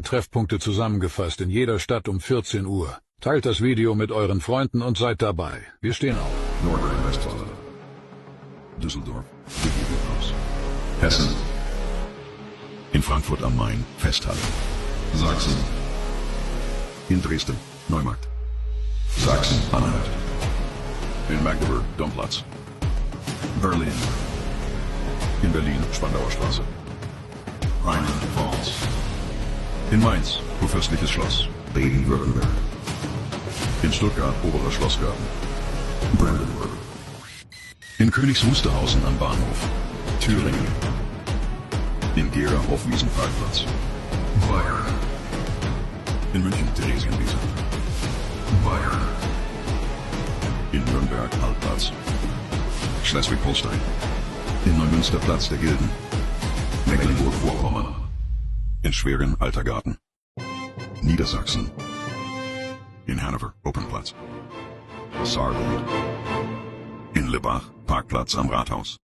Treffpunkte zusammengefasst in jeder Stadt um 14 Uhr. Teilt das Video mit euren Freunden und seid dabei. Wir stehen auf. Nordrhein-Westfalen, Düsseldorf, Gegebenhaus, Hessen, in Frankfurt am Main, Festhalle, Sachsen, in Dresden, Neumarkt, Sachsen-Anhalt, in Magdeburg, Domplatz, Berlin, in Berlin, Spandauer Straße, Rheinland-Pfalz, in Mainz, Kurfürstliches Schloss, Baden-Württemberg, in Stuttgart, Oberer Schlossgarten, Brandenburg, in Königs Wusterhausen am Bahnhof, Thüringen, in Gera auf Wiesenparkplatz, Bayern, in München Theresienwiese, Bayern, in Nürnberg Altplatz, Schleswig-Holstein, in Neumünster Platz der Gilden, Mecklenburg-Vorpommern, in Schwerin Alter Garten, Niedersachsen, in Hannover Openplatz, Saarland, in Lebach Parkplatz am Rathaus.